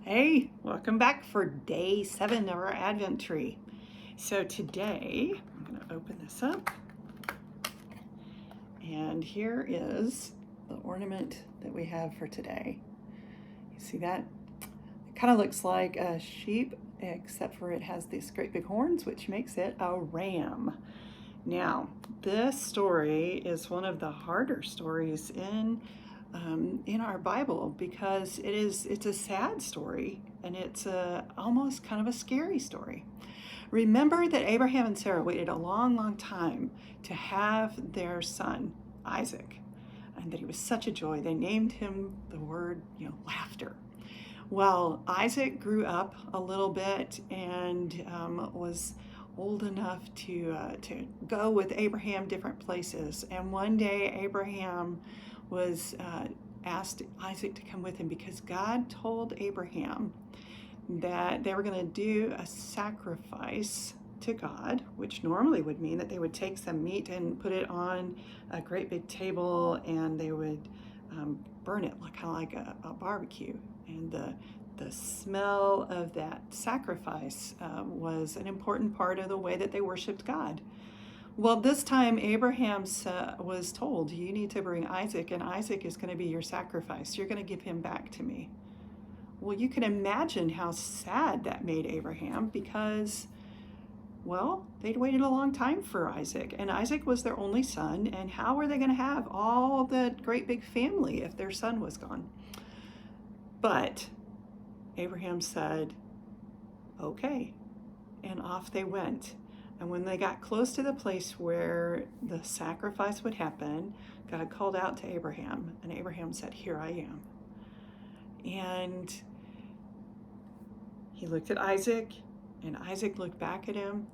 Hey, welcome back for day 7 of our Advent tree. So today, I'm going to open this up. And here is the ornament that we have for today. You see that? It kind of looks like a sheep, except for it has these great big horns, which makes it a ram. Now, this story is one of the harder stories in our Bible because it's a sad story and it's almost kind of a scary story. Remember that Abraham and Sarah waited a long time to have their son Isaac, and that he was such a joy. They named him the word, laughter. Well, Isaac grew up a little bit and was old enough to go with Abraham different places. And one day Abraham was asked Isaac to come with him because God told Abraham that they were going to do a sacrifice to God, which normally would mean that they would take some meat and put it on a great big table and they would burn it kind of like a barbecue. And the smell of that sacrifice was an important part of the way that they worshiped God. Well, this time Abraham was told, you need to bring Isaac, and Isaac is going to be your sacrifice. You're going to give him back to me. Well, you can imagine how sad that made Abraham because, well, they'd waited a long time for Isaac, and Isaac was their only son, and how were they going to have all the great big family if their son was gone? But Abraham said, okay, and off they went. And when they got close to the place where the sacrifice would happen, God called out to Abraham, and Abraham said, here I am. And he looked at Isaac, and Isaac looked back at him,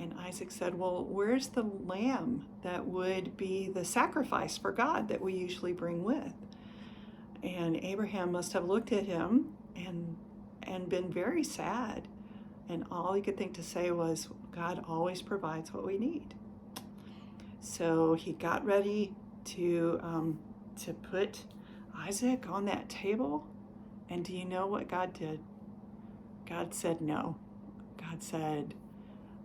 and Isaac said, well, where's the lamb that would be the sacrifice for God that we usually bring with? And Abraham must have looked at him and been very sad. And all he could think to say was, God always provides what we need. So he got ready to put Isaac on that table. And do you know what God did? God said no. God said,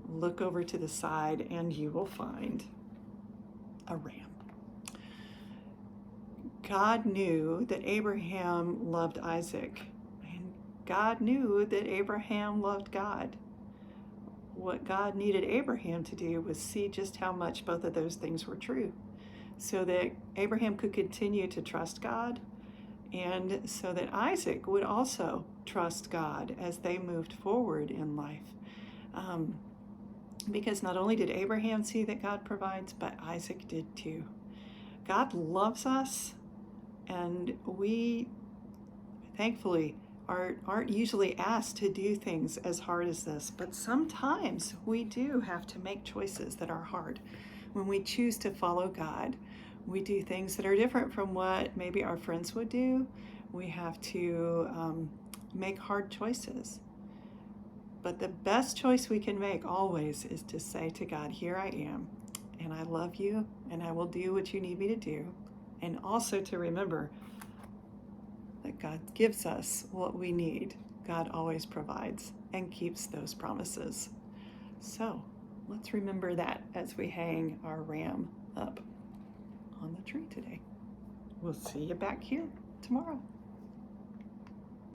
look over to the side and you will find a ram. God knew that Abraham loved Isaac. God knew that Abraham loved God. What God needed Abraham to do was see just how much both of those things were true, so that Abraham could continue to trust God, and so that Isaac would also trust God as they moved forward in life. Because not only did Abraham see that God provides, but Isaac did too. God loves us, and we, thankfully, aren't usually asked to do things as hard as this, but sometimes we do have to make choices that are hard. When we choose to follow God, we do things that are different from what maybe our friends would do. We have to make hard choices. But the best choice we can make always is to say to God, here I am, and I love you, and I will do what you need me to do. And also to remember that God gives us what we need. God always provides and keeps those promises. So let's remember that as we hang our ram up on the tree today. We'll see you back here tomorrow.